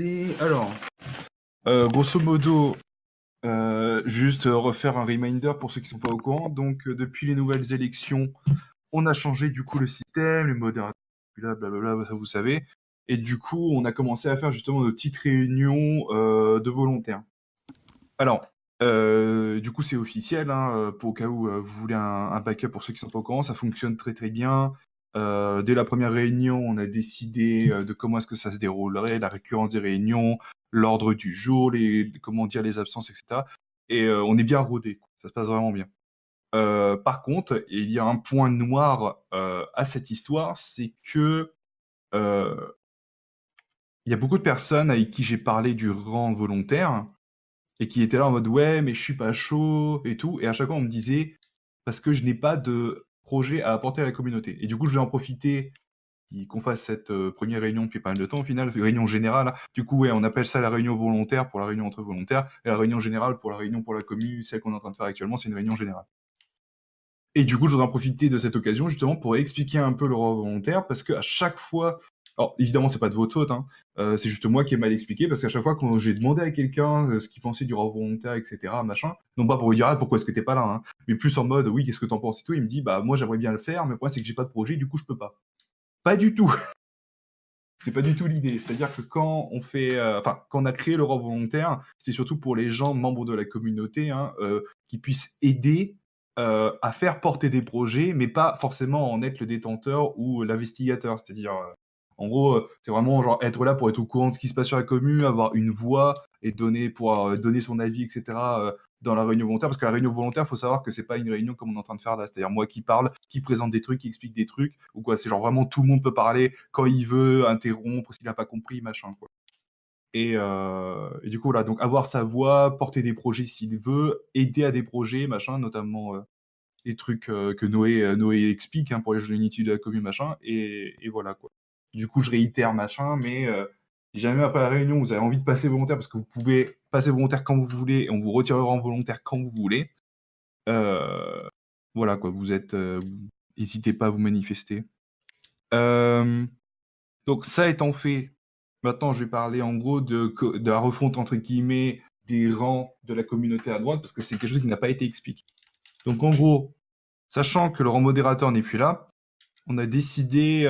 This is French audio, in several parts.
commencer. Alors, grosso modo, juste refaire un reminder pour ceux qui sont pas au courant. Donc, depuis les nouvelles élections, on a changé du coup le système, les modérateurs, là, blablabla, ça vous savez. Et du coup, on a commencé à faire justement de petites réunions de volontaires. Alors, du coup, c'est officiel, hein, pour au cas où vous voulez un backup pour ceux qui sont pas au courant, ça fonctionne très très bien. Dès la première réunion, on a décidé de comment est-ce que ça se déroulerait, la récurrence des réunions, l'ordre du jour, comment dire les absences, etc. Et on est bien rodé, ça se passe vraiment bien. Par contre, il y a un point noir à cette histoire, c'est que euh, il y a beaucoup de personnes avec qui j'ai parlé du rang volontaire et qui étaient là en mode ouais mais je suis pas chaud et tout, et à chaque fois on me disait parce que je n'ai pas de projet à apporter à la communauté. Et du coup je vais en profiter qu'on fasse cette première réunion depuis pas mal de temps au final, réunion générale, hein. Du coup ouais, on appelle ça la réunion volontaire pour la réunion entre volontaires, et la réunion générale pour la réunion pour la commune, celle qu'on est en train de faire actuellement, c'est une réunion générale. Et du coup, je voudrais en profiter de cette occasion justement pour expliquer un peu le rôle volontaire, parce qu'à chaque fois, alors évidemment c'est pas de votre faute, hein, c'est juste moi qui ai mal expliqué, parce qu'à chaque fois quand j'ai demandé à quelqu'un ce qu'il pensait du rôle volontaire, etc., machin, non pas pour lui dire ah, pourquoi est-ce que t'es pas là, hein, mais plus en mode oui, qu'est-ce que t'en penses et tout, il me dit bah moi j'aimerais bien le faire, mais le problème c'est que j'ai pas de projet, du coup je peux pas. Pas du tout. C'est pas du tout l'idée. C'est-à-dire que quand on fait, quand on a créé le rang volontaire, c'est surtout pour les gens membres de la communauté, hein, qui puissent aider à faire porter des projets, mais pas forcément en être le détenteur ou l'investigateur. C'est-à-dire, en gros, c'est vraiment genre être là pour être au courant de ce qui se passe sur la commune, avoir une voix et pouvoir donner son avis, etc. Dans la réunion volontaire. Parce que la réunion volontaire, faut savoir que c'est pas une réunion comme on est en train de faire là. C'est-à-dire moi qui parle, qui présente des trucs, qui explique des trucs, ou quoi. C'est genre vraiment tout le monde peut parler quand il veut, interrompre s'il n'a pas compris, machin, quoi. Et du coup, voilà, donc avoir sa voix, porter des projets s'il veut, aider à des projets, machin, notamment les trucs que Noé explique, hein, pour les jeux Unity de la commune, machin, et voilà, quoi. Du coup, je réitère, machin, mais si jamais après la réunion, vous avez envie de passer volontaire, parce que vous pouvez passer volontaire quand vous voulez, et on vous retirera en volontaire quand vous voulez, euh, voilà, quoi, n'hésitez pas à vous manifester. Euh, donc ça étant fait, maintenant je vais parler en gros de la refonte entre guillemets des rangs de la communauté à droite, parce que c'est quelque chose qui n'a pas été expliqué. Donc en gros, sachant que le rang modérateur n'est plus là, on a décidé,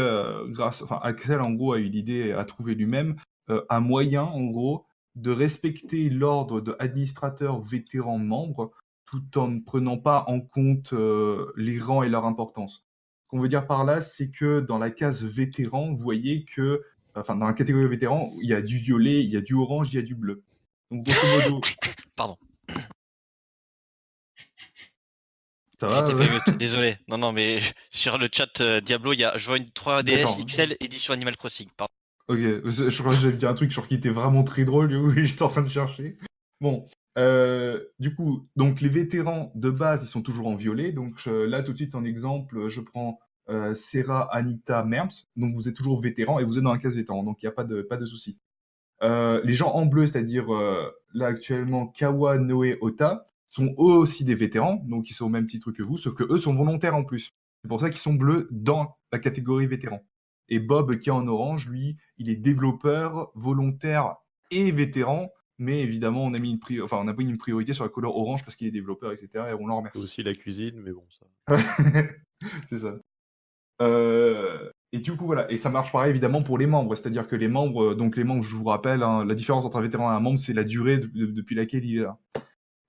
Axel en gros a eu l'idée, a trouvé lui-même un moyen en gros de respecter l'ordre de administrateurs vétérans membres, tout en ne prenant pas en compte les rangs et leur importance. Ce qu'on veut dire par là, c'est que dans la case vétéran, vous voyez que, dans la catégorie vétéran, il y a du violet, il y a du orange, il y a du bleu. Donc grosso modo, Pardon. ça va J'étais pas ému, désolé. Non, mais sur le chat Diablo, je vois une 3DS D'accord. XL édition Animal Crossing. Pardon. Ok, je crois que j'allais dire un truc genre qui était vraiment très drôle, du coup, j'étais en train de chercher. Bon, du coup, donc les vétérans de base, ils sont toujours en violet. Donc là, tout de suite, en exemple, je prends Serra, Anita, Merms. Donc vous êtes toujours vétérans et vous êtes dans la case vétéran, donc il n'y a pas de souci. Les gens en bleu, c'est-à-dire là actuellement Kawa, Noé, Ota, sont eux aussi des vétérans, donc ils sont au même titre que vous, sauf que eux sont volontaires en plus. C'est pour ça qu'ils sont bleus dans la catégorie vétéran. Et Bob, qui est en orange, lui, il est développeur, volontaire et vétéran, mais évidemment, on a mis une priorité sur la couleur orange parce qu'il est développeur, etc. Et on l'en C'est remercie. aussi la cuisine, mais bon, ça. C'est ça. Et du coup, voilà. Et ça marche pareil, évidemment, pour les membres. C'est-à-dire que les membres, je vous rappelle, hein, la différence entre un vétéran et un membre, c'est la durée depuis laquelle il est là.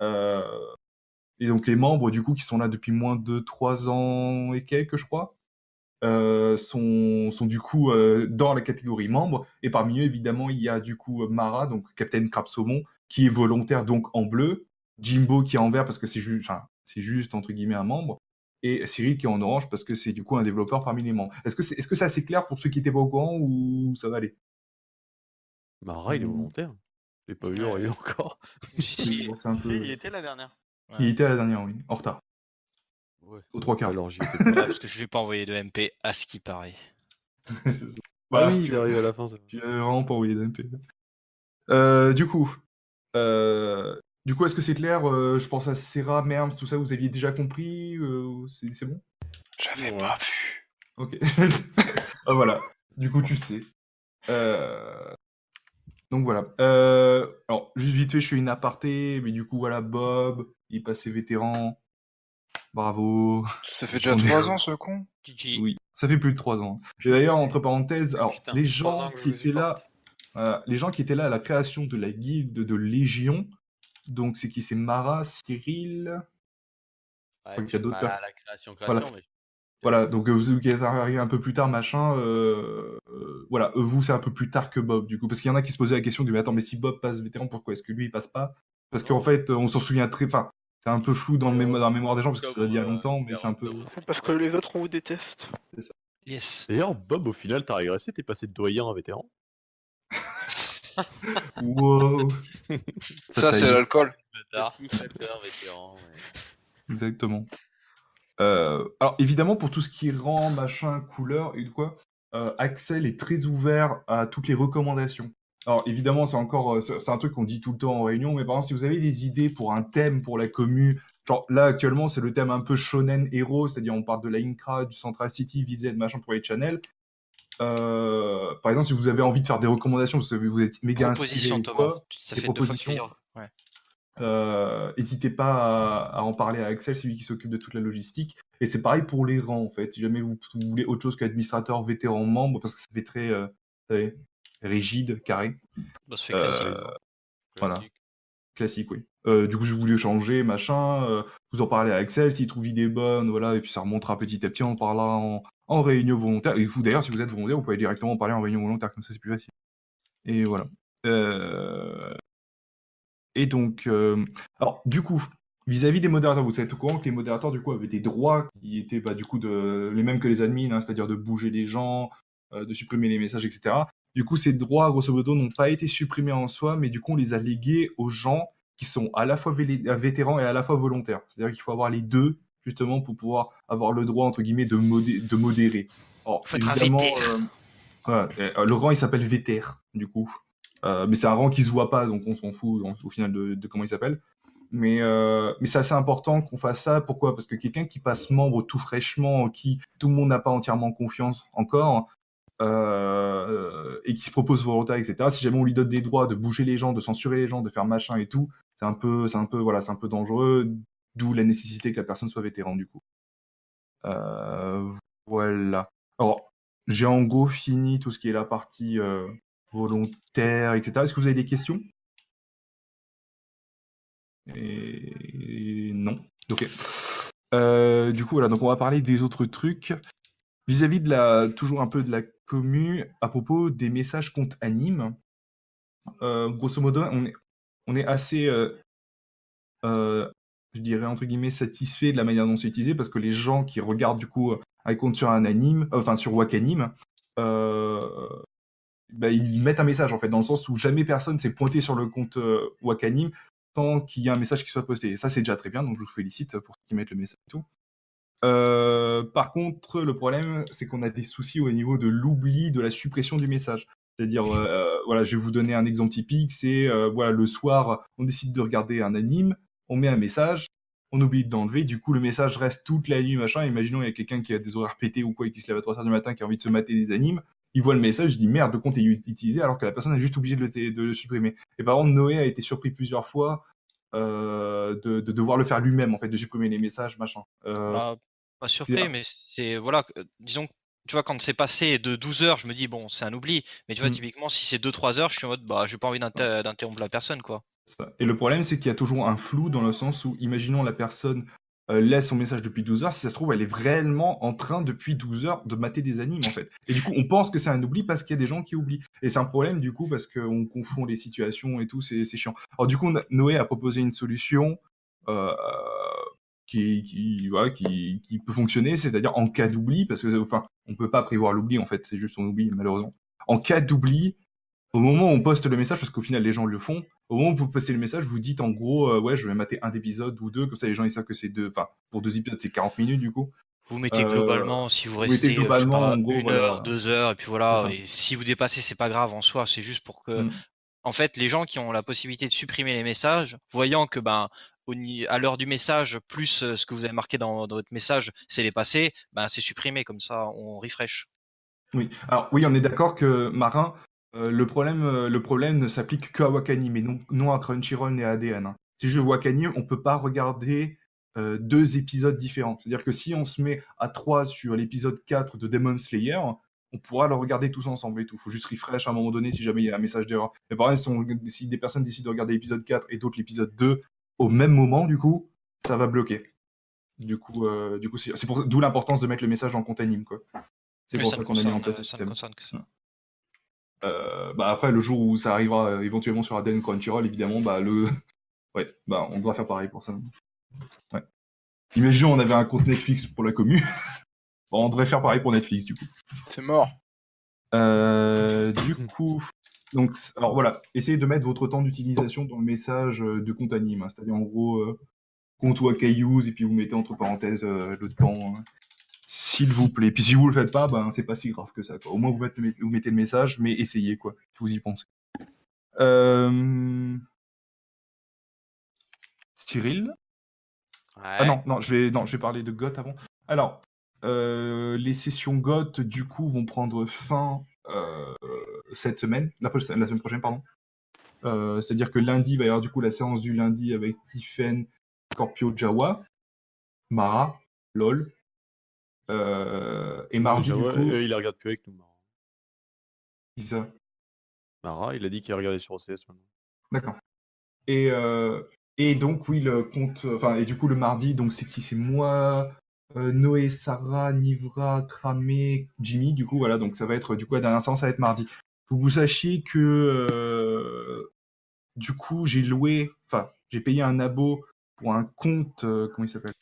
Euh, et donc, les membres, du coup, qui sont là depuis moins de 3 ans et quelques, je crois, sont du coup dans la catégorie membre. Et parmi eux, évidemment, il y a du coup Mara, donc Captain Crab Saumon, qui est volontaire, donc en bleu. Jimbo, qui est en vert, parce que c'est juste, entre guillemets, un membre. Et Cyril, qui est en orange, parce que c'est du coup un développeur parmi les membres. Est-ce que c'est assez clair pour ceux qui n'étaient pas au courant, ou ça va aller? Mara, il est volontaire. Je l'ai pas vu Ouais. encore. Bon, c'est un Si, peu... il était la dernière. Il Ouais. était à la dernière, oui, en retard, Ouais. aux 3 quarts. Alors j'y étais Ouais, pas. parce que je lui ai pas envoyé de MP à ce qui paraît. C'est ça. Ah Bah, oui, il arrive à la fin. Ça. tu l'avais vraiment pas envoyé d'MP. Du coup, est-ce que c'est clair? Je pense à Serra, Merms, tout ça, vous aviez déjà compris? C'est bon? J'avais Ouais. pas vu. Ok. Ah, voilà. Du coup, tu sais. Donc voilà. Alors, juste vite fait, je fais une aparté, mais du coup, voilà, Bob, il est passé vétéran. Bravo. Ça fait déjà On est- 3 ans ce con. GG. Oui, ça fait plus de 3 ans. Et d'ailleurs, entre parenthèses, alors, Putain, les 3 gens ans que je qui vous étaient là, supporte. les gens qui étaient là à la création de la guilde de Légion, donc c'est qui? C'est Mara, Cyril, Ouais, crois mais qu'il y je a suis d'autres pas là à personnes. la création, Voilà. mais. Voilà, donc vous qui êtes arrivé un peu plus tard, machin, voilà, vous c'est un peu plus tard que Bob, du coup, parce qu'il y en a qui se posaient la question du mais attends, mais si Bob passe vétéran, pourquoi est-ce que lui il passe pas? Parce qu'en Non. fait, on s'en souvient très, enfin, c'est un peu flou dans, dans la mémoire des gens parce que ça date d'il y a longtemps, mais c'est un peu. Parce que les autres on vous déteste. Yes. D'ailleurs, Bob, au final, t'as régressé, t'es passé de doyen à vétéran. Wow. Ça c'est taille. l'alcool. Facteur, vétéran. Exactement. Alors évidemment, pour tout ce qui est rang, machin, couleur et de quoi, Axel est très ouvert à toutes les recommandations. Alors évidemment, c'est encore, c'est un truc qu'on dit tout le temps en réunion, mais par exemple, si vous avez des idées pour un thème pour la commu, genre là actuellement, c'est le thème un peu shonen héros, c'est-à-dire on parle de la Inkra, du Central City, VZ, machin pour les channels. Par exemple, si vous avez envie de faire des recommandations, vous êtes méga inspiré Proposition, ou Thomas. quoi, Ça des fait 2 fois que tu propositions. dis. Ouais. N'hésitez pas à en parler à Axel, c'est lui qui s'occupe de toute la logistique. Et c'est pareil pour les rangs, en fait. Si jamais vous voulez autre chose qu'administrateur, vétéran, membre, parce que ça fait très vous savez, rigide, carré. Bah, ça fait classique. Voilà, classique, oui. Du coup, si vous voulez changer, machin, vous en parlez à Axel, s'il trouve idée bonne, voilà, et puis ça remontera petit à petit, on parlera en réunion volontaire. Et vous, d'ailleurs, si vous êtes volontaire, vous pouvez directement en parler en réunion volontaire, comme ça c'est plus facile. Et voilà. Et donc, alors du coup, vis-à-vis des modérateurs, vous êtes au courant que les modérateurs du coup avaient des droits qui étaient du coup les mêmes que les admins, hein, c'est-à-dire de bouger les gens, de supprimer les messages, etc. Du coup, ces droits, grosso modo, n'ont pas été supprimés en soi, mais du coup, on les a légués aux gens qui sont à la fois vétérans et à la fois volontaires. C'est-à-dire qu'il faut avoir les deux, justement, pour pouvoir avoir le droit, entre guillemets, de modérer. Alors, Faut être un évidemment, vétér. voilà, le rang, il s'appelle véter, du coup. Mais c'est un rang qui se voit pas, donc on s'en fout au final de comment il s'appelle. Mais c'est assez important qu'on fasse ça. Pourquoi? Parce que quelqu'un qui passe membre tout fraîchement, en qui tout le monde n'a pas entièrement confiance encore, et qui se propose volontaire, etc. Si jamais on lui donne des droits de bouger les gens, de censurer les gens, de faire machin et tout, c'est un peu dangereux. D'où la nécessité que la personne soit vétéran du coup. Voilà. Alors, j'ai en gros fini tout ce qui est la partie volontaire, etc. Est-ce que vous avez des questions? Et non. Ok. Du coup, voilà. Donc, on va parler des autres trucs vis-à-vis de toujours un peu de la commu à propos des messages compte anime. Grosso modo, on est assez, je dirais entre guillemets, satisfait de la manière dont c'est utilisé parce que les gens qui regardent du coup un compte sur un anime, enfin sur Wakanim, ils mettent un message en fait, dans le sens où jamais personne s'est pointé sur le compte Wakanim sans qu'il y ait un message qui soit posté. Et ça, c'est déjà très bien, donc je vous félicite pour ceux qui mettent le message et tout. Par contre, le problème, c'est qu'on a des soucis au niveau de l'oubli de la suppression du message. C'est-à-dire, voilà, je vais vous donner un exemple typique, c'est voilà, le soir, on décide de regarder un anime, on met un message, on oublie d'enlever, du coup le message reste toute la nuit, machin. Imaginons il y a quelqu'un qui a des horaires pétés ou quoi et qui se lève à 3h du matin, qui a envie de se mater des animes, il voit le message, il dit merde, le compte est utilisé alors que la personne a juste oublié de le supprimer. Et par contre, Noé a été surpris plusieurs fois de devoir le faire lui-même, en fait, de supprimer les messages, machin. Bah, pas surpris, mais c'est voilà, disons, tu vois, quand c'est passé de 12 heures, je me dis bon, c'est un oubli. Mais tu vois, typiquement, si c'est 2-3 heures, je suis en mode bah, j'ai pas envie d'interrompre la personne, quoi. Et le problème, c'est qu'il y a toujours un flou dans le sens où, imaginons la personne laisse son message depuis 12 heures, si ça se trouve, elle est réellement en train depuis 12 heures de mater des animes, en fait. Et du coup, on pense que c'est un oubli parce qu'il y a des gens qui oublient. Et c'est un problème, du coup, parce qu'on confond les situations et tout, c'est chiant. Alors, du coup, Noé a proposé une solution qui peut fonctionner, c'est-à-dire en cas d'oubli, parce que, enfin, on peut pas prévoir l'oubli, en fait, c'est juste on oublie, malheureusement. En cas d'oubli, au moment où on poste le message, parce qu'au final les gens le font, au moment où vous postez le message, vous dites en gros, ouais, je vais mater un épisode ou deux, comme ça les gens ils savent que c'est deux, enfin, pour 2 épisodes c'est 40 minutes du coup. Vous mettez globalement, si vous Vous mettez restez, je sais globalement, pas, en gros, 1 heure, voilà. 2 heures, et puis C'est voilà, ça. et si vous dépassez, c'est pas grave en soi, c'est juste pour que, en fait, les gens qui ont la possibilité de supprimer les messages, voyant que ben, à l'heure du message, plus ce que vous avez marqué dans votre message, c'est dépassé, ben c'est supprimé, comme ça on refresh. Oui, alors oui, on est d'accord que Marin, Le problème ne s'applique qu'à Wakanim et non à Crunchyroll ni à ADN, hein. Si je Wakanim, on peut pas regarder 2 épisodes différents. C'est-à-dire que si on se met à 3 sur l'épisode 4 de Demon Slayer, on pourra le regarder tous ensemble et tout. Faut juste refresh à un moment donné si jamais il y a un message d'erreur. Mais par exemple, si des personnes décident de regarder l'épisode 4 et d'autres l'épisode 2 au même moment, du coup, ça va bloquer. Du coup, d'où l'importance de mettre le message dans le compte anime, quoi. C'est Oui, pour ça ça me qu'on a mis en concerne, place ce ça me système. concerne que ça. Bah après, le jour où ça arrivera éventuellement sur ADN Crunchyroll, évidemment, bah ouais, bah on devra faire pareil pour ça. Ouais. Imaginons on avait un compte Netflix pour la commu. Bon, on devrait faire pareil pour Netflix du coup. C'est mort. Du coup, donc alors voilà, essayez de mettre votre temps d'utilisation dans le message de compte anime, hein. C'est-à-dire en gros compte Wakause et puis vous mettez entre parenthèses le temps. S'il vous plaît. Puis si vous le faites pas, ben c'est pas si grave que ça, quoi. Au moins vous mettez le message, mais essayez quoi. Vous y pensez. Cyril. Ah Ouais. non, je vais parler de GOT avant. Alors, les sessions GOT, du coup, vont prendre fin cette semaine, la semaine prochaine, pardon. C'est-à-dire que lundi, il va y avoir du coup la séance du lundi avec Tiffen, Scorpio, Jawa, Mara, LOL. Et mardi, du coup... il les regarde plus avec nous, Mara. Qui ça? Mara, il a dit qu'il regardait sur OCS maintenant. D'accord. Et donc, oui, le compte... Enfin, et du coup, le mardi, donc c'est qui? C'est moi... Noé, Sarah, Nivra, Tramé, Jimmy, du coup, voilà, donc ça va être, du coup, la dernière séance, ça va être mardi. Faut que vous sachiez que, du coup, j'ai payé un abo pour un compte, comment il s'appelle?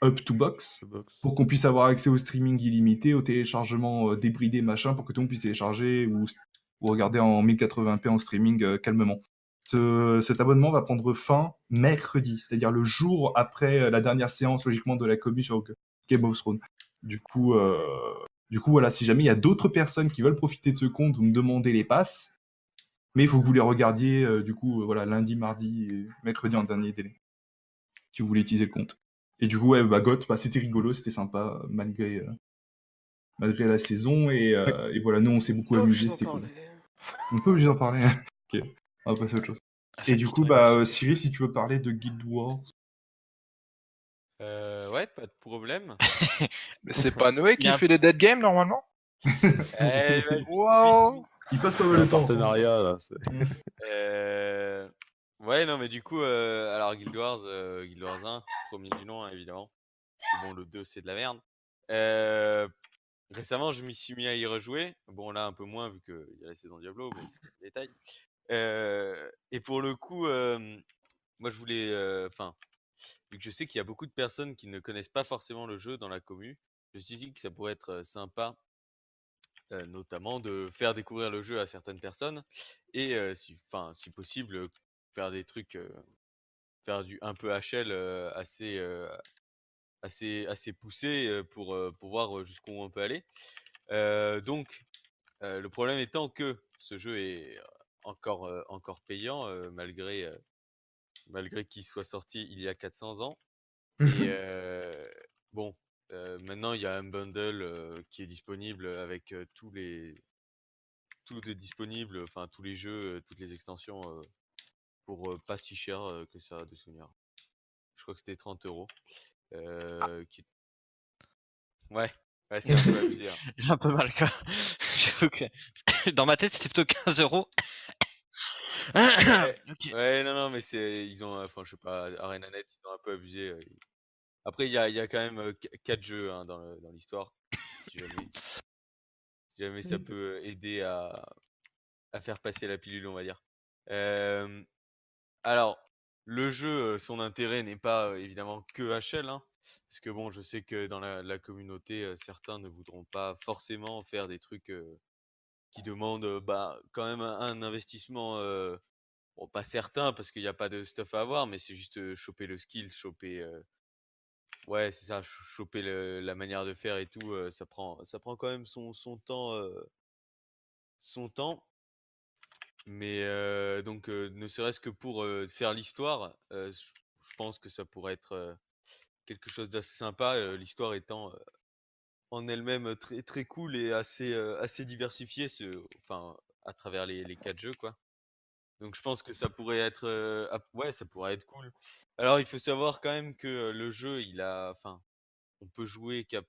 Up to Box, pour qu'on puisse avoir accès au streaming illimité, au téléchargement débridé, machin, pour que tout le monde puisse télécharger ou regarder en 1080p en streaming calmement. Cet abonnement va prendre fin mercredi, c'est-à-dire le jour après la dernière séance, logiquement, de la commu sur Game of Thrones. Du coup, voilà, si jamais il y a d'autres personnes qui veulent profiter de ce compte, vous me demandez les passes, mais il faut que vous les regardiez, voilà, lundi, mardi et mercredi en dernier délai, si vous voulez utiliser le compte. Et du coup, ouais, bah, GOT, c'était rigolo, c'était sympa, malgré la saison, et voilà, nous, on s'est beaucoup amusé, c'était cool. On peut obligé d'en parler. Ok, on va passer à autre chose. Et du coup, bah, Cyril, si tu veux parler de Guild Wars. Ouais, pas de problème. Mais c'est pas Noé qui Il y a un- fait les dead games normalement? Eh, bah, Wow. Il passe pas Il y mal a de un temps ensemble. partenariat, là. Ouais, non, mais du coup, alors Guild Wars 1, premier du nom, hein, évidemment. Parce que bon, le 2, c'est de la merde. Récemment, je m'y suis mis à y rejouer. Bon, là, un peu moins, vu qu'il y a la saison Diablo, mais c'est un détail. Et pour le coup, moi, je voulais... Enfin, vu que je sais qu'il y a beaucoup de personnes qui ne connaissent pas forcément le jeu dans la commu, je me suis dit que ça pourrait être sympa, notamment de faire découvrir le jeu à certaines personnes et si possible, faire des trucs, faire du un peu HL assez poussé pour voir jusqu'où on peut aller. Donc, le problème étant que ce jeu est encore payant malgré qu'il soit sorti il y a 400 ans. Et bon, maintenant il y a un bundle qui est disponible avec tout de disponible, enfin tous les jeux, toutes les extensions pour pas si cher que ça de souvenir. Je crois que c'était 30 €. Qui... Ouais, c'est un peu abusé, hein. J'ai un peu mal, quoi. J'avoue que dans ma tête, c'était plutôt 15 €. Ok. Ouais, non, mais ils ont, enfin, je sais pas, ArenaNet, ils ont un peu abusé. Après, il y a quand même 4 jeux hein, dans l'histoire, si jamais ça peut aider à faire passer la pilule, on va dire. Alors, le jeu, son intérêt n'est pas évidemment que HL, hein, parce que bon, je sais que dans la communauté, certains ne voudront pas forcément faire des trucs qui demandent quand même un investissement. Bon, pas certain parce qu'il n'y a pas de stuff à avoir, mais c'est juste choper le skill, ouais, c'est ça, choper la manière de faire et tout. Ça prend quand même son temps, Mais donc, ne serait-ce que pour faire l'histoire, je pense que ça pourrait être quelque chose d'assez sympa. L'histoire étant en elle-même très très cool et assez diversifiée. Enfin, à travers les 4 jeux, quoi. Donc je pense que ça pourrait être, ouais, ça pourrait être cool. Alors il faut savoir quand même que le jeu, on peut jouer qu'à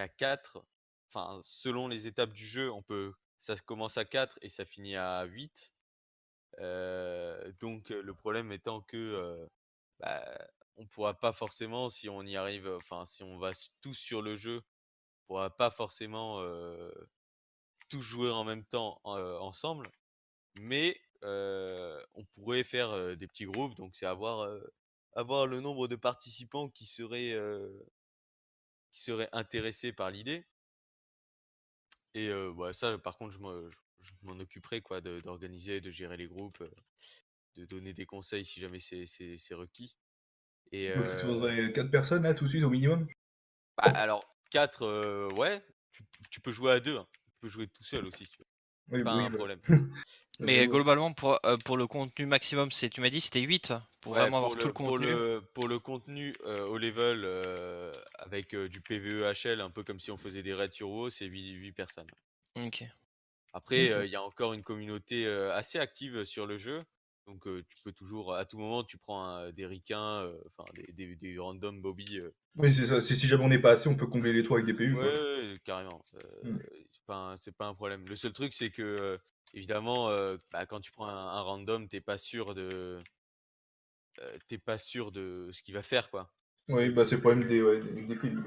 4. Enfin, selon les étapes du jeu, ça commence à 4 et ça finit à 8. Donc le problème étant que bah, on pourra pas forcément, si on y arrive, si on va tous sur le jeu, on pourra pas forcément tous jouer en même temps ensemble. Mais on pourrait faire des petits groupes, donc c'est avoir le nombre de participants qui seraient intéressés par l'idée. Et bah, ça, par contre, je m'en occuperai, quoi, d'organiser, de gérer les groupes, de donner des conseils si jamais c'est requis. Et Donc, il te faudrait 4 personnes là tout de suite au minimum. bah, alors, 4, ouais, tu peux jouer à 2, hein. Tu peux jouer tout seul aussi, si tu veux. Oui, Pas oui, un bah. problème. Mais globalement, pour le contenu maximum, tu m'as dit c'était 8 pour Ouais, vraiment avoir tout le contenu. pour le contenu au level avec du PvE-HL, un peu comme si on faisait des raids sur WoW, c'est 8 personnes. Ok. Après, Ok. il y a encore une communauté assez active sur le jeu. Donc tu peux toujours, à tout moment, tu prends des ricains, des random Bobby. Oui, c'est ça. Si jamais on n'est pas assez, on peut combler les 3 avec des PU, Ouais, quoi. ouais, carrément. Mm. C'est pas un problème. Le seul truc, c'est que, évidemment, quand tu prends un random, t'es pas sûr de ce qu'il va faire, quoi. Oui, bah c'est le problème des PU.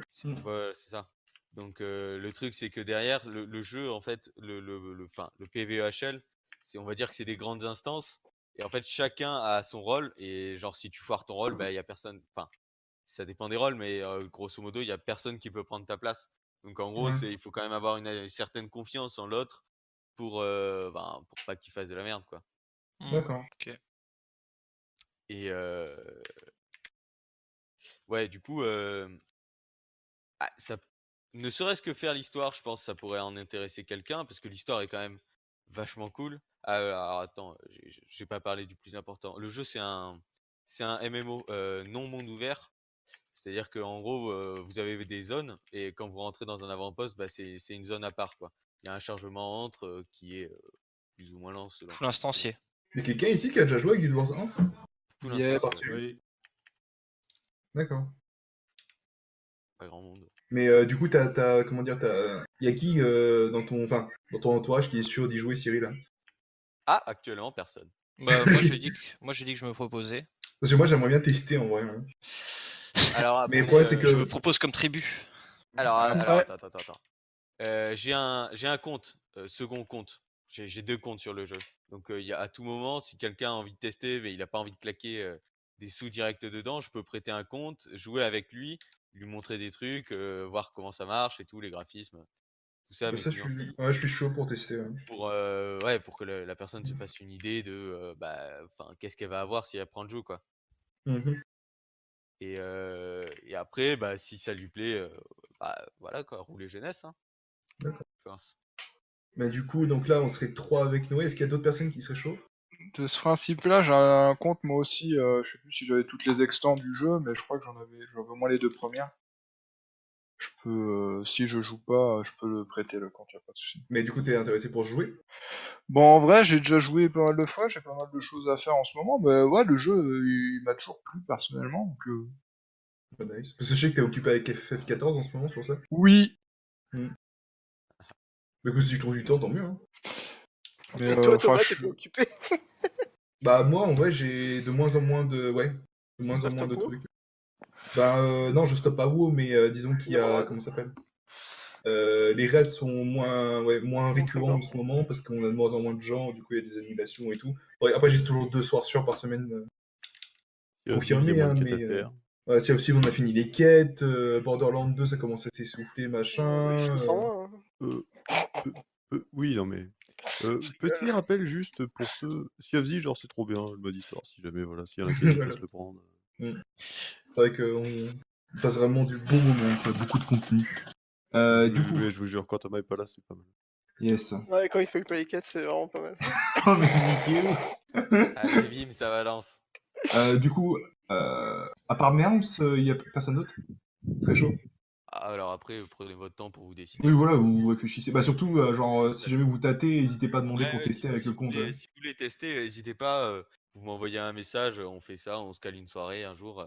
Ouais, c'est ça. Donc le truc, c'est que derrière le jeu, en fait, le PvEHL, on va dire que c'est des grandes instances. Et en fait, chacun a son rôle. Et genre, si tu foires ton rôle, bah, il y a personne. Enfin, ça dépend des rôles, mais grosso modo, il y a personne qui peut prendre ta place. Donc en gros, Ouais. il faut quand même avoir une certaine confiance en l'autre pour pas qu'il fasse de la merde, quoi. D'accord. Ok. Et ouais, du coup, ça, ne serait-ce que faire l'histoire, je pense que ça pourrait en intéresser quelqu'un, parce que l'histoire est quand même vachement cool. Alors attends, j'ai pas parlé du plus important. Le jeu, c'est un MMO non monde ouvert. C'est-à-dire qu'en gros, vous avez des zones, et quand vous rentrez dans un avant-poste, bah, c'est une zone à part, quoi. Il y a un chargement entre qui est plus ou moins lent selon. Full instancier. Il y a quelqu'un ici qui a déjà joué à Guild Wars 1? Full Yep. instancier, ouais. Oui. D'accord. Pas grand monde. Mais du coup, comment dire, y a qui dans ton entourage qui est sûr d'y jouer, Cyril? Là Ah, actuellement, personne. Bah, moi, je dis que je me proposais. Parce que moi, j'aimerais bien tester en vrai. Hein. Alors Mais le après, problème, c'est Je me que. propose comme tribu. alors Après- attends. J'ai un compte, second compte. J'ai 2 comptes sur le jeu. Donc il y a à tout moment, si quelqu'un a envie de tester, mais il a pas envie de claquer des sous directs dedans, je peux prêter un compte, jouer avec lui, lui montrer des trucs, voir comment ça marche et tout, les graphismes, tout ça, Bah, mes ça, clients Steam, je suis chaud pour tester. Ouais. pour que la personne se fasse une idée de qu'est-ce qu'elle va avoir si elle prend le jeu, quoi. Mhm. Et après, bah, si ça lui plaît, voilà quoi, rouler jeunesse, hein, D'accord. je pense. Mais du coup, donc là, on serait 3 avec Noé. Est-ce qu'il y a d'autres personnes qui seraient chauds? De ce principe-là, j'ai un compte moi aussi. Je sais plus si j'avais toutes les extents du jeu, mais je crois que j'avais au moins les 2 premières. Je peux, si je joue pas, je peux le prêter le compte, y a pas de souci. Mais du coup, t'es intéressé pour jouer? Bon, en vrai, j'ai déjà joué pas mal de fois, j'ai pas mal de choses à faire en ce moment, mais ouais, le jeu, il m'a toujours plu personnellement, donc Bah, nice. Parce que je sais que t'es occupé avec FF14 en ce moment, c'est pour ça. oui. Mais écoute, si tu trouves du temps, tant mieux. Hein. Mais Et toi, Thomas, je t'étais occupé. Bah, moi, en vrai, j'ai de moins en moins de. Ouais, de moins en Ça moins de stoppe où trucs. Bah, non, je stoppe pas WoW, mais disons qu'il y a. Non. Comment ça s'appelle les raids sont moins récurrents en ce moment parce qu'on a de moins en moins de gens, du coup, il y a des annulations et tout. Ouais, après, j'ai toujours 2 soirs sûrs par semaine Il y a aussi qu'il y a confirmés, moins hein, de quêtes mais. à faire. Ouais, si aussi, on a fini les quêtes. Borderlands 2, ça commence à s'essouffler, machin. Il faut 120, hein. Euh, oui, non mais. Petit rappel juste pour ceux. Siavzi, genre c'est trop bien le mode histoire, si jamais, voilà, s'il y en a qui hésitent à se le prendre. C'est vrai qu'on passe vraiment du bon moment, quoi, beaucoup de contenu. Du coup, Ouais, je vous jure, quand Thomas est pas là, c'est pas mal. yes. Ouais, quand il fait le quêtes, c'est vraiment pas mal. Oh, mais niquez où Allez, bim, ça balance. Du coup, à part Merms, il y a personne d'autre? Très chaud. Alors après, prenez votre temps pour vous décider. Oui, voilà, vous réfléchissez. Bah, surtout, genre, si jamais vous tâtez, n'hésitez pas à demander Ouais, pour ouais, tester avec le compte. si vous voulez tester, n'hésitez pas, vous m'envoyez un message, on fait ça, on se cale une soirée un jour,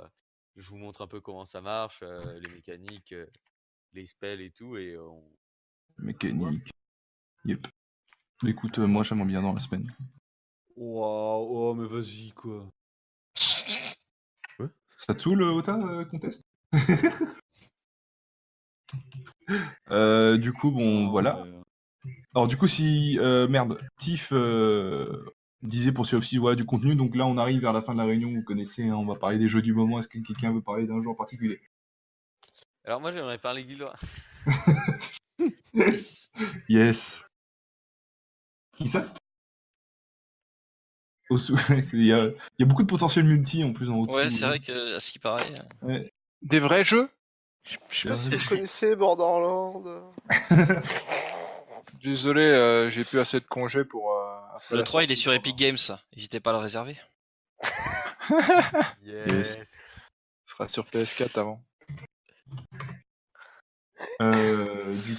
je vous montre un peu comment ça marche, les mécaniques, les spells et tout, et on... Mécanique. Yep. Écoute, moi, j'aimerais bien dans la semaine. Waouh, oh, mais vas-y, quoi. Ça te saoule, Ota, qu'on teste Du coup, bon, Non, voilà. mais, Alors, du coup, si... merde, Tiff disait pour Sea of Thieves, voilà, du contenu. Donc là, on arrive vers la fin de la réunion. Vous connaissez, hein, on va parler des jeux du moment. Est-ce que quelqu'un veut parler d'un jeu en particulier? Alors moi, j'aimerais parler Guillois. Yes. Yes. Qui ça? Il y a beaucoup de potentiel multi en plus en haut. Ouais, c'est vrai que, à ce qui paraît. Ouais. Des vrais jeux? Je sais pas si vous connaissez Borderlands. Désolé, j'ai plus assez de congés pour. après Le la 3, il est sortie sur de Epic Games. N'hésitez pas à le réserver. Yes. Ce sera sur PS4 avant. Du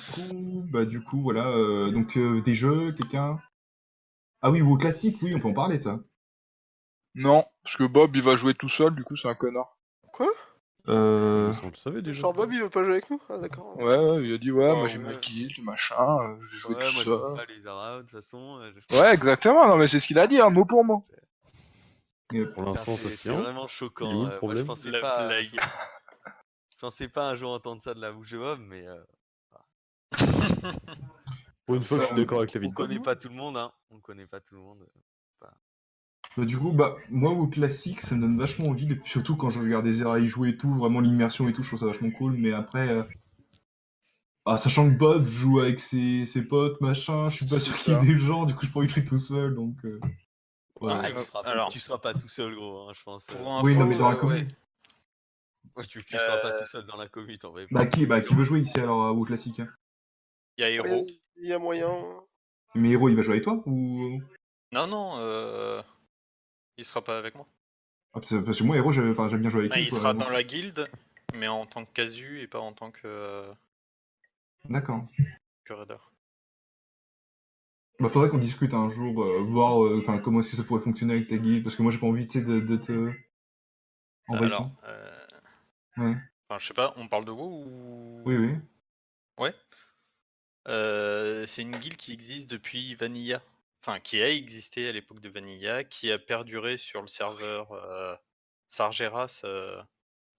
coup, voilà. Donc, des jeux, quelqu'un. Ah oui, WoW classique, oui, on peut en parler de ça. Non, parce que Bob il va jouer tout seul, du coup c'est un connard. Quoi? Euh... ça, on le savait déjà. Genre Bob il veut pas jouer avec nous? Ah d'accord. Ouais, il a dit ouais, Ouais, moi j'ai ouais. ma guild, machin, je joue Ouais, tout moi, seul. j'aime pas les Arabes, de toute façon. Ouais, exactement, non mais c'est ce qu'il a dit, hein, mot pour mot. Pour l'instant, ça se C'est tient. vraiment Il est où choquant. le Moi, je problème pensais La pas... blague. Je pensais pas un jour entendre ça de la bouche de Bob, mais... Pour une fois, je suis d'accord avec la vie On de Bob, connaît moi. pas tout le monde, hein. On connaît pas tout le monde. Du coup, moi, WoW classique, ça me donne vachement envie, surtout quand je regarde des Zera y jouer et tout, vraiment l'immersion et tout, je trouve ça vachement cool, mais après... sachant que Bob joue avec ses potes, machin, je suis pas sûr qu'il y ait des gens, du coup, je pourrais jouer tout seul, donc... voilà. alors- Tu seras pas tout seul, gros, hein, je pense. Pour Oui, info, non, mais dans la ouais. commune. Ouais, tu seras pas tout seul dans la commute, en vrai. Qui veut jouer ici, alors, à WoW classique, hein? Il y a Hero. Il y a moyen. Mais Hero, il va jouer avec toi, ou... Non, il sera pas avec moi. Parce que moi, Hero, j'aime bien jouer avec Ah, lui. il quoi, sera donc- dans la guilde, mais en tant que casu et pas en tant que D'accord. raider. Faudrait qu'on discute un jour, voir comment est-ce que ça pourrait fonctionner avec ta guilde, parce que moi j'ai pas envie de te envahissant. Alors, Ouais. enfin, je sais pas, on parle de WoW ou... Oui. Ouais. C'est une guilde qui existe depuis Vanilla. Enfin, qui a existé à l'époque de Vanilla, qui a perduré sur le serveur Sargeras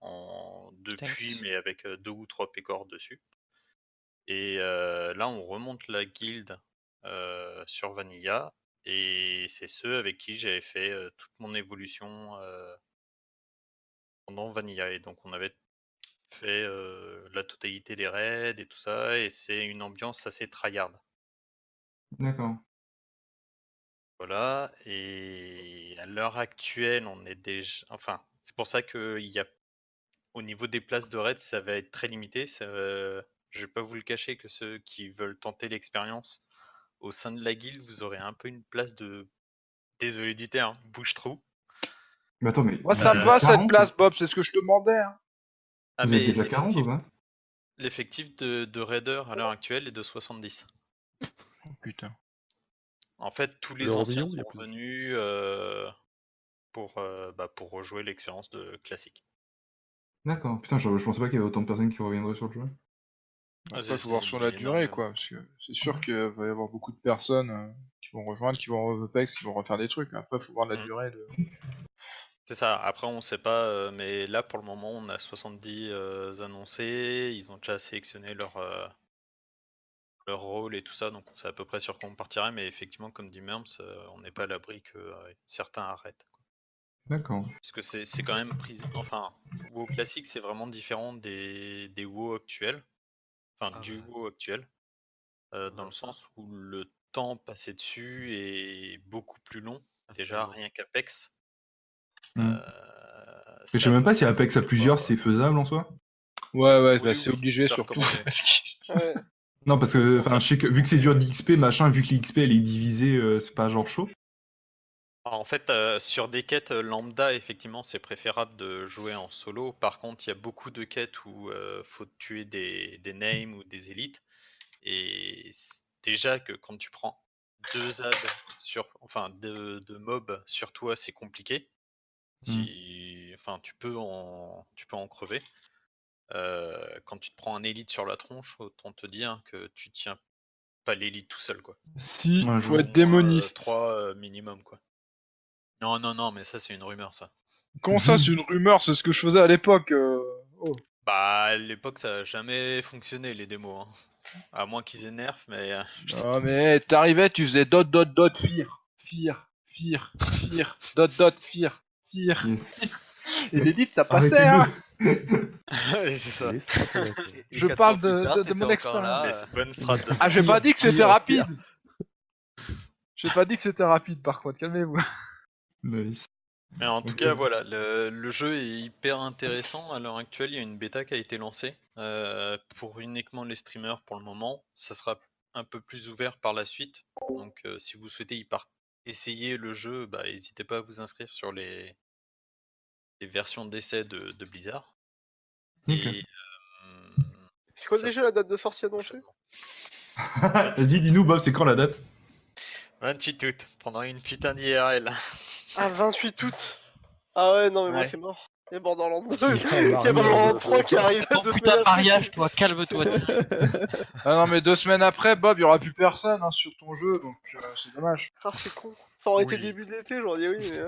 depuis, Thanks. mais avec 2 ou 3 pécores dessus. Et là, on remonte la guilde sur Vanilla, et c'est ceux avec qui j'avais fait toute mon évolution pendant Vanilla. Et donc, on avait fait la totalité des raids et tout ça, et c'est une ambiance assez tryhard. D'accord. Voilà, et à l'heure actuelle, on est déjà... Enfin, c'est pour ça que au niveau des places de raid, ça va être très limité. Je vais pas vous le cacher que ceux qui veulent tenter l'expérience au sein de la guilde, vous aurez un peu une place de... Désolé du terme, bouche-trou. Mais attends, mais... Moi ça me va cette place, Bob, c'est ce que je te demandais. Hein. Ah, Vous mais êtes déjà 40 ou pas? l'effectif de raider à l'heure actuelle est de 70. Oh, putain. En fait, tous les Le anciens Rembillon, il y a sont plus. revenus pour rejouer l'expérience de classique. D'accord. Putain, je pensais pas qu'il y avait autant de personnes qui reviendraient sur le jeu. Ah, Après, faut voir sur la durée, quoi, parce que c'est sûr qu'il va y avoir beaucoup de personnes qui vont rejoindre, qui vont revepex, qui vont refaire des trucs. Après, faut voir la durée de... C'est ça, après on sait pas, mais là pour le moment on a 70 annoncés, ils ont déjà sélectionné leur rôle et tout ça, donc on sait à peu près sur quoi on partirait, mais effectivement comme dit Merms, on n'est pas à l'abri que certains arrêtent. D'accord. Parce que c'est quand même enfin, WoW classique c'est vraiment différent des WoW actuels, enfin du WoW actuel, dans le sens où le temps passé dessus est beaucoup plus long, déjà rien qu'Apex. Je sais même pas si Apex à plusieurs c'est faisable en soi. Ouais, bah, c'est obligé c'est surtout. Ouais. Non, parce que je sais que vu que c'est dur d'XP, machin, vu que l'XP elle est divisée, c'est pas genre chaud. En En fait, sur des quêtes lambda, effectivement, c'est préférable de jouer en solo. Par contre, il y a beaucoup de quêtes où faut tuer des names ou des élites. Et déjà que quand tu prends 2 adds enfin de mobs sur toi, c'est compliqué. Enfin, tu peux en crever. Quand tu te prends un élite sur la tronche, autant te dire que tu tiens pas l'élite tout seul, quoi. Si, Ouais, je faut vois. être démoniste. 3 minimum, quoi. Non, mais ça c'est une rumeur, ça. Comment ça, c'est une rumeur? C'est ce que je faisais à l'époque. Oh. Bah, à l'époque, ça a jamais fonctionné, les démos. Hein. À moins qu'ils énervent, mais... Non mais t'arrivais, tu faisais dot, fear, dot, fear. Yes. Et l'élite, ça passait, hein. Arrêtez-le. c'est ça. Les strates, Et Je 4 parle ans plus tard, de t'étais mon encore expérience. là, C'est bonne strat. Ah, j'ai pas dit que c'était Fear, rapide. J'ai pas dit que c'était rapide, par contre, calmez-vous. Nice. Mais en tout Ok. cas, voilà, le jeu est hyper intéressant. À l'heure actuelle, il y a une bêta qui a été lancée pour uniquement les streamers pour le moment. Ça sera un peu plus ouvert par la suite. Donc, si vous souhaitez essayer le jeu, bah, n'hésitez pas à vous inscrire sur les versions d'essai de Blizzard. Ok. Et C'est quoi ça déjà la date de sortie annoncée? prochainement. Vas-y, dis-nous, Bob, c'est quand la date? 28 août, pendant une putain d'IRL. Ah, 28 août. Ah ouais, non, mais moi Ouais. c'est mort. Il y a Borderlands 2, Putain, il y a Mario, Borderlands 3 qui arrive Oh 2 putain semaines de après. mariage, toi, calme-toi. Ah non, mais 2 semaines après, Bob, il y aura plus personne hein, sur ton jeu, donc c'est dommage. Ah, c'est con. Ça aurait été Oui. début de l'été, j'aurais dit oui, mais...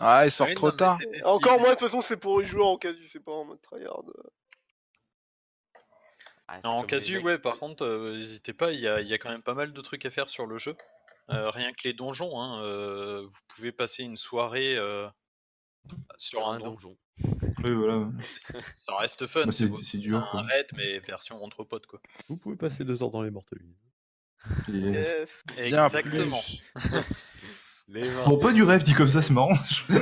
Ah, il sort Oui, trop non, mais tard. c'était Encore split. moi, de toute façon, c'est pour y jouer en casu, c'est pas en mode tryhard. Ah, c'est En comme les casu, mecs- ouais, par contre, n'hésitez pas, il y a quand même pas mal de trucs à faire sur le jeu. Rien que les donjons, hein, vous pouvez passer une soirée sur sur un un donjon. donjon. Oui, voilà. Ça reste fun, Bah, c'est c'est dur, un quoi. raid, mais version entre potes, quoi. Vous pouvez passer 2 heures dans les morteliers. Yes. Yes. Bien Exactement. plus. Les Bon, pas du rêve dit comme ça, c'est marrant. Les,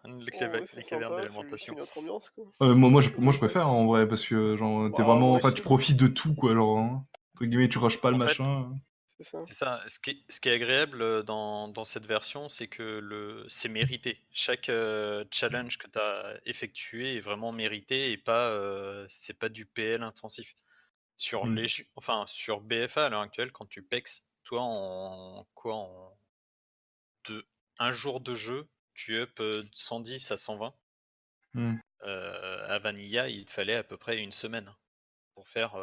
Oh, ouais, c'est les cavernes de sympa, c'est juste l'alimentation. une autre ambiance, quoi. Moi, je préfère en vrai parce que genre t'es Bah, vraiment, moi enfin, aussi. tu profites de tout quoi, genre entre guillemets, tu rushes pas le En fait, machin. C'est ça. C'est ça. Ce qui est agréable dans cette version, c'est que c'est mérité. Chaque challenge que tu as effectué est vraiment mérité et c'est pas du PL intensif. Sur Mm. sur BFA à l'heure actuelle, quand tu pex, toi en un jour de jeu, tu up 110 à 120. Mm. À Vanilla, il te fallait à peu près une semaine pour faire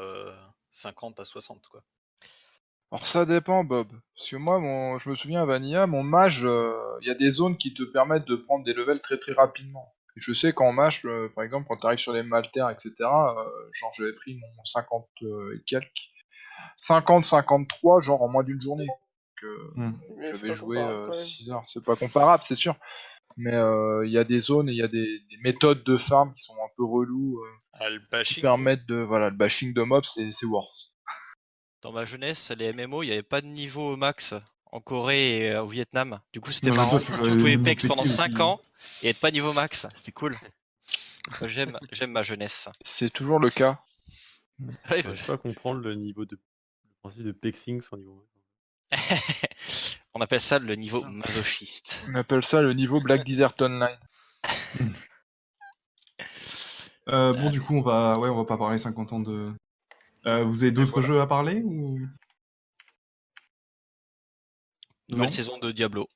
50 à 60 quoi. Alors ça dépend, Bob. Parce que moi, je me souviens à Vanilla, mon mage, il y a des zones qui te permettent de prendre des levels très très rapidement. Et je sais qu'en mage, par exemple, quand tu arrives sur les maltaires, etc., genre j'avais pris mon 50 et quelques, 50-53, genre en moins d'une journée. Donc, Mm. Mais c'est j'avais pas joué comparable, quand même. 6 heures. C'est pas comparable, c'est sûr. Mais il y a des zones et il y a des méthodes de farm qui sont un peu reloues, Le qui bashing, permettent de... Voilà, le bashing de mobs, c'est worse. Dans ma jeunesse, les MMO, il n'y avait pas de niveau max en Corée et au Vietnam. Du coup, c'était Non, mais marrant. toi, Tu pouvais nous pex pendant péter 5 aussi. ans et être pas niveau max. C'était cool. Moi, j'aime ma jeunesse. C'est toujours le cas. Ouais, J'arrive pas à comprendre le principe de pexing sans niveau. On appelle ça le niveau masochiste. On appelle ça le niveau Black Desert Online. Bon, du coup, on va pas parler 50 ans de. Vous avez d'autres voilà. jeux à parler ou Nouvelle Non saison de Diablo.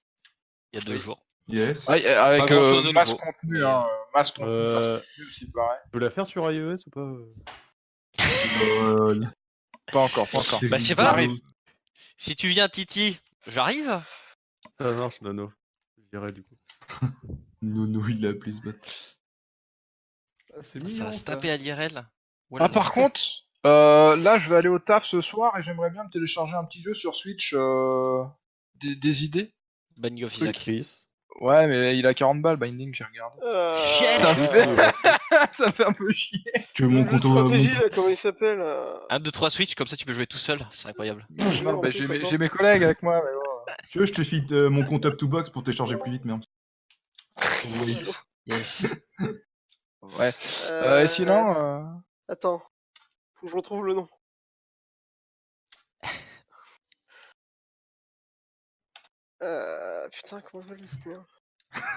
Il y a 2 Oui. jours. Yes. Ouais, avec Pas grand-chose de masse nouveau, contenu, mais, hein. Masse contenu, masse Euh, contenu aussi, pareil. Tu peux la faire sur iOS ou pas Pas encore, pas encore. Bah, je sais Ça pas. arrive. Si tu viens, Titi, j'arrive. Ça marche, Nano. Je dirais du coup. Nono, il l'a appelé ce bâtard. Ah, c'est Ça mignon va se ça. taper à l'IRL. Ah, par contre, là, je vais aller au taf ce soir et j'aimerais bien me télécharger un petit jeu sur Switch. Des idées? Binding of Truc Isaac. triste. Ouais, mais il a 40 balles, Binding, j'ai regardé. Shit. Ça me fait... ça me fait un peu chier. Tu veux mon Le jeu de compte stratégie, là, comment il s'appelle 1, 2, 3 Switch, comme ça tu peux jouer tout seul. C'est incroyable. Non, en bah, plus, attends. j'ai mes collègues avec moi, mais bon. Tu veux, je te file mon compte Up to Box pour télécharger plus vite, merde. Wait. Yes. Ouais. Et sinon, Attends, faut que je retrouve le nom. Putain, comment on va le lister hein.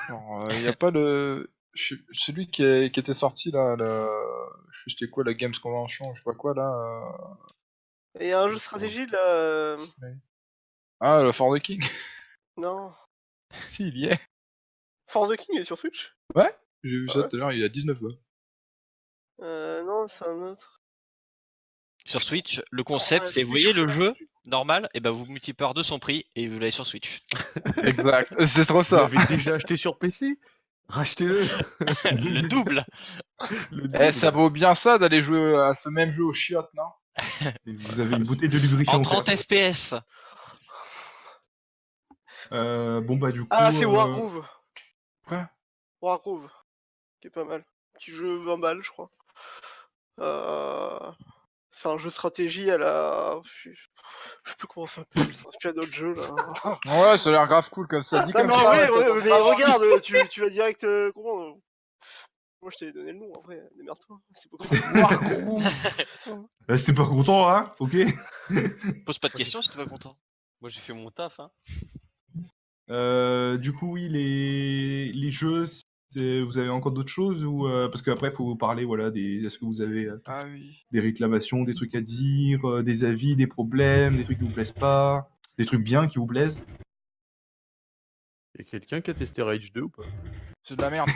Alors, y a pas le. Celui qui était sorti là, je sais plus c'était quoi, la Games Convention, je sais pas quoi là. Et il y a un jeu de stratégie là. Ah, le For the King. Non. Si, il y est. For the King il est sur Switch? Ouais, j'ai vu Ah ça ouais. tout à l'heure, il a 19 voix. Non, c'est un autre. Sur Switch, le concept, c'est vous voyez le jeu normal, et ben vous multipliez par 2 son prix et vous l'avez sur Switch. Exact, c'est trop Vous ça. l'avez déjà acheté sur PC? Rachetez-le. Le double. Le Eh, ça double. vaut bien ça d'aller jouer à ce même jeu au chiottes, non? Et vous avez une bouteille de lubrifiant En 30 offerte. FPS. Bon bah du coup. Ah, c'est Wargroove. Quoi? Wargroove. Qui est pas mal. Petit jeu 20 balles, je crois. C'est un jeu de stratégie à la. Je sais plus comment ça s'appelle, c'est inspiré d'autres jeux là. Ouais, ça a l'air grave cool comme ça. Dit Non, comme mais en ça, vrai, ouais, ça donne mais vraiment regarde, tu vas direct comprendre. Moi je t'avais donné le nom en vrai, démerde-toi. C'est pas C'était pas content, hein? Ok. Pose pas de questions si t'es pas content. Moi j'ai fait mon taf, hein. Du coup, oui, les jeux, vous avez encore d'autres choses ou parce qu'après, il faut parler, voilà, est-ce que vous avez Ah oui. des réclamations, des trucs à dire, des avis, des problèmes, des trucs qui vous plaisent pas, des trucs bien qui vous plaisent? Y'a quelqu'un qui a testé Rage 2 ou pas? C'est de la merde.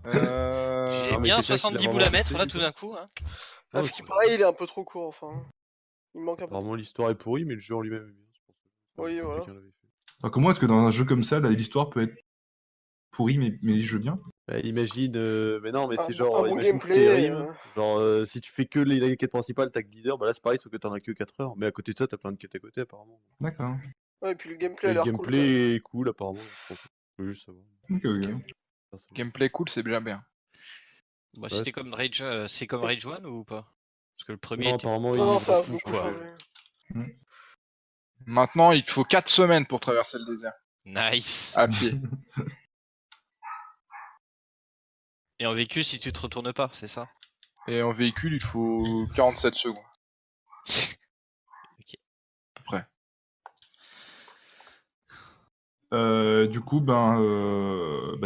J'ai Non, mais bien quelqu'un qui 70 l'a boules à vraiment mettre testé, là du tout coup. d'un coup. Hein. Ah, ce qui paraît, il est un peu trop court enfin. Il me manque un peu. Apparemment l'histoire est pourrie, mais le jeu en lui-même est bien. C'est pour ça. Oui, que voilà. quelqu'un l'avait fait. Alors, comment est-ce que dans un jeu comme ça, l'histoire peut être pourrie, mais les jeux bien? Bah, imagine, mais non, mais c'est Un genre, bon imagine que gameplay. c'était Rim. Genre, si tu fais que la quête principale, t'as que 10 heures, bah là c'est pareil, sauf que t'en as que 4 heures. Mais à côté de ça, t'as plein de quêtes à côté apparemment. D'accord. Ouais, et puis le gameplay Et a le l'air cool. quand même. gameplay est cool apparemment. Je veux juste savoir. Ok, ok. Faire ça. Gameplay cool, c'est bien bien. Bah, Ouais, c'était c'est comme Rage, c'est comme Rage 1 ou pas? Parce que le premier Non, était. apparemment Non, il ça a va beaucoup quoi. changé. Maintenant, il te faut 4 semaines pour traverser le désert. Nice. À pied. Et en véhicule si tu te retournes pas, c'est ça? Et en véhicule, il te faut 47 secondes. Ok. À peu près. Du coup,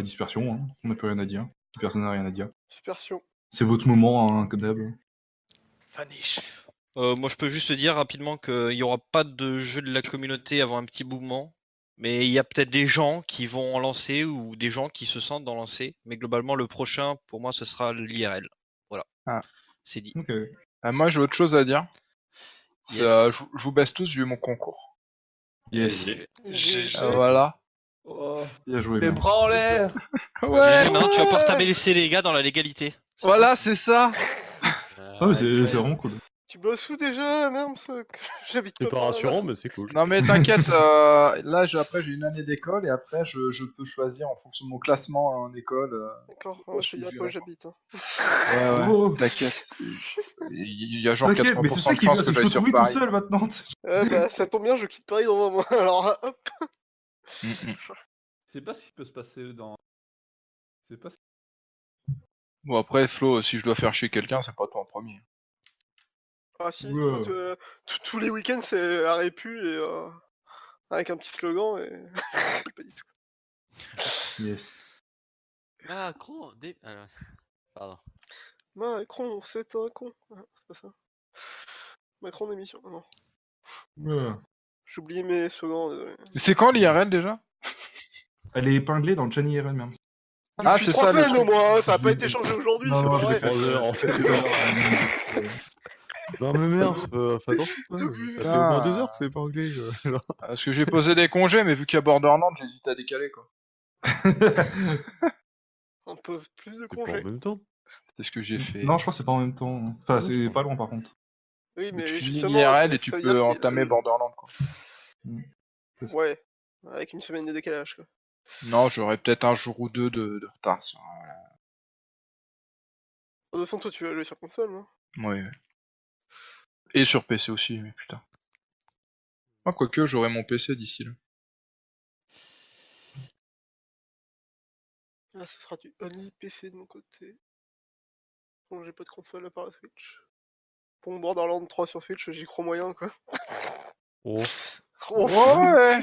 dispersion, hein. On n'a plus rien à dire. Si personne n'a rien à dire. Dispersion. C'est votre moment, hein, comme d'hab. Vanish. Moi, je peux juste te dire rapidement qu'il n'y aura pas de jeu de la communauté avant un petit mouvement. Mais il y a peut-être des gens qui vont en lancer ou des gens qui se sentent d'en lancer. Mais globalement, le prochain, pour moi, ce sera l'IRL. Voilà. Ah. C'est dit. Ok. Moi, j'ai autre chose à dire. C'est, Yes. je vous baisse tous, j'ai eu mon concours. Yes. Voilà. Bien joué, Les Mams. bras en l'air. Ouais. Non, tu vas pouvoir t'abaisser les gars dans la légalité. Voilà, c'est ça. Ah, mais c'est vraiment cool. Tu bosses où déjà, merde J'habite C'est pas par là. rassurant, mais c'est cool. Non mais t'inquiète, là après j'ai une année d'école et après je peux choisir en fonction de mon classement en école. D'accord, ouais, je te dirai pas où j'habite. Hein. Ouais, Oh. t'inquiète. Il y a genre T'inquiète, mais c'est 80% ça de qui est bien, chances c'est que que je j'aille peux sur trouver tout Paris. seul maintenant. Bah ça tombe bien, je quitte Paris dans un mois, alors hop. C'est pas ce qui peut se passer dans. C'est pas. Bon après Flo, si je dois faire chier quelqu'un, c'est pas toi en premier. Ah si, Ouais. tous les week-ends c'est à Répu et avec un petit slogan et... pas du tout. Yes. Macron, pardon. Macron, c'est un con. Ah, c'est pas ça. Macron d'émission, non. Ouais. J'ai oublié mes slogans, désolé. C'est quand l'IRL déjà? Elle est épinglée dans le chat IRL, même. Ah Depuis c'est 3 ça le semaines au truc. moins, ça a pas été changé aujourd'hui, Non, c'est non, pas je l'ai vrai. fait. 3 heures en fait. Non mais merde, fais attention. Tout vu. Ça fait au moins 2 heures que c'est pas anglais. Parce que j'ai posé des congés, mais vu qu'il y a Borderlands, j'hésite à décaler quoi. On pose plus de C'est pas congés. en même temps. C'est ce que j'ai fait. Non, je crois que c'est pas en même temps. Enfin, c'est pas loin par contre. Oui, mais tu finis justement, l'IRL ça et tu veut peux dire entamer Borderlands quoi. Ouais, avec une semaine de décalage quoi. Non, j'aurais peut-être un jour ou deux de retard. Sur... De toute façon, toi tu vas jouer sur console, non? Ouais. Et sur PC aussi, mais putain. Ah, quoique, j'aurai mon PC d'ici là. Ah, ce sera du only PC de mon côté. Bon, j'ai pas de console à part la Switch. Bon, Borderlands 3 sur Switch, j'y crois moyen quoi. Oh. Oh. Ouais.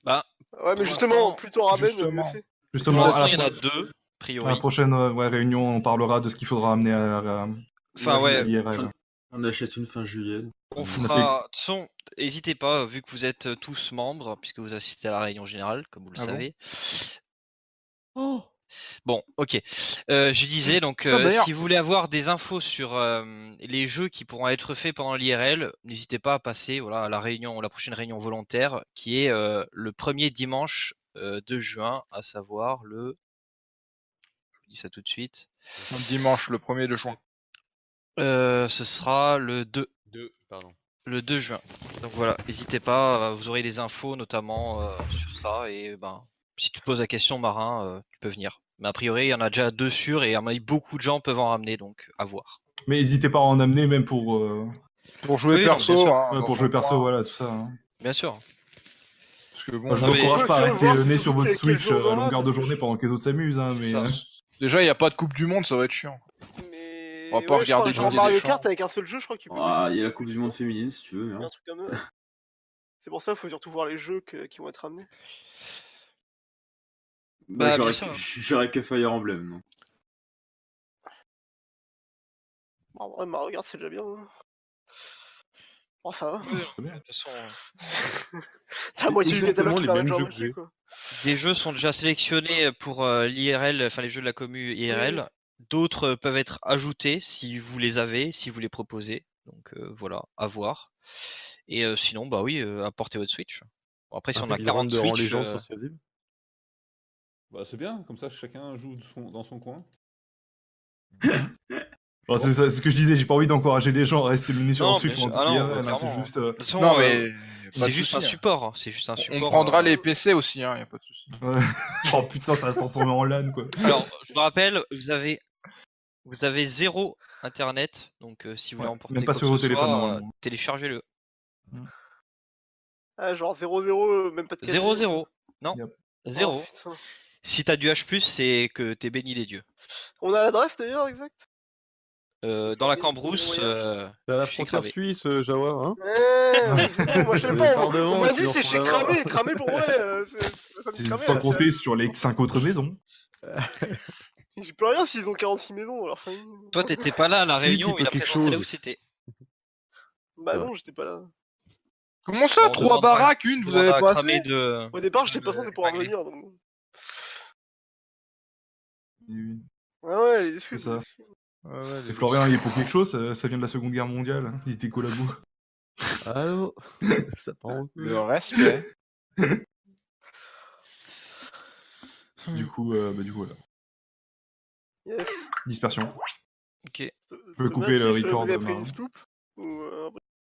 Bah, Ouais, mais Pour justement, l'instant, plus t'en ramènes, mieux justement. c'est. pour Justement, l'instant, à il y en la, a 2, a à la priori. prochaine réunion, on parlera de ce qu'il faudra amener Enfin, Moi, ouais, l'IRL. j'en achète une fin juillet. on a fera. De toute façon, n'hésitez pas, vu que vous êtes tous membres, puisque vous assistez à la réunion générale, comme vous le Ah bon savez. Bon, ok. Je disais donc, Ça, d'ailleurs- si vous voulez avoir des infos sur les jeux qui pourront être faits pendant l'IRL, n'hésitez pas à passer voilà, à la réunion, la prochaine réunion volontaire, qui est le premier dimanche de juin, à savoir le. Je vous dis ça tout de suite. Un dimanche, le 1er de juin. Ce sera le 2. Pardon. Le 2 juin. Donc voilà, n'hésitez pas, vous aurez des infos notamment sur ça et ben si tu te poses la question Marin, tu peux venir. Mais a priori, il y en a déjà 2 sûrs et à mon avis, beaucoup de gens peuvent en ramener donc à voir. Mais n'hésitez pas à en amener même pour Jouer Oui, non, perso. bien sûr. Hein, pour dans jouer son perso, coin. voilà, tout ça. Hein. Bien sûr. Parce que bon, Moi, je Non, vous mais- encourage pas à Ouais, rester voir le nez surtout sur votre quel Switch jour on à aura, longueur de parce que journée pendant que les autres s'amusent, hein, mais Ça. déjà, il n'y a pas de Coupe du Monde, ça va être chiant. Mais. On va pas ouais, je crois, regarder genre Didier Mario Deschamps. Kart avec un seul jeu, je crois que tu peux. Ah, il y a la Coupe du Monde féminine si tu veux. Il y a Mais un truc comme ça. C'est pour ça qu'il faut surtout voir les jeux qui vont être amenés. Bah, bien j'aurais sûr. j'aurais que Fire Emblem. Non. En vrai, Mario Kart, c'est déjà bien. Hein. Oh, ça va. Oui, ce serait bien. de toute façon, T'as moitié du catalogue Exactement qui les permet de mêmes jouer jeux en que moitié, j'ai. quoi. des jeux sont déjà sélectionnés pour l'IRL, enfin les jeux de la commu IRL. D'autres peuvent être ajoutés si vous les avez, si vous les proposez. Donc voilà, à voir. Et sinon, bah oui, apportez votre Switch. Bon, après, si on a 40 de rang Switch, légende sur Civ. Bah, c'est bien, comme ça chacun joue dans son coin. Bon, c'est ce que je disais, j'ai pas envie d'encourager les gens à rester le nez sur Non, leur Switch bien pendant sûr. toute Ah non, l'IRL, hein, c'est clairement. juste. de toute façon, Non, mais. c'est juste un support. Hein. C'est juste un On support. prendra les PC aussi, hein, y a pas de souci. Ouais. Oh putain, ça va se transformer en LAN quoi. Alors, je vous rappelle, vous avez 0 internet, donc si vous voulez Ouais, emporter même pas quoi sur que vos ce téléphones, soit, normalement. téléchargez-le. Ah, genre 0-0, même pas de 0-0. Non, Yep. 0. Oh, putain. Si t'as du H+, c'est que t'es béni des dieux. On a l'adresse d'ailleurs, exact. Dans la Cambrousse, T'as la je suis frontière cravé. suisse, Jawa, hein. Moi je sais Les pas, Parlements, on m'a ils dit en c'est font chez là-bas. cramé, cramé pour moi, c'est cramé. Sans compter sur les 5 autres maisons. J'y peux rien s'ils ont 46 maisons, alors enfin. Toi, t'étais pas là à la Si, réunion, tu peux il a quelque présenté là chose. où c'était. Bah non, j'étais pas là. Comment ça, On 3 demandera- baraques, une, vous avez pas cramé assez de... Au départ, j'étais pas censé pouvoir Réglé. venir, donc. Et Ah ouais, les excuses. C'est ça. Ouais, Et Florian, il est pour quelque chose, ça vient de la Seconde Guerre mondiale, hein. Il était collabo. Allô. Ça part en couille. Le respect. Du coup, voilà. Yes. Dispersion. Ok. peux couper le record Vous avez de pris Marin. une scoop ou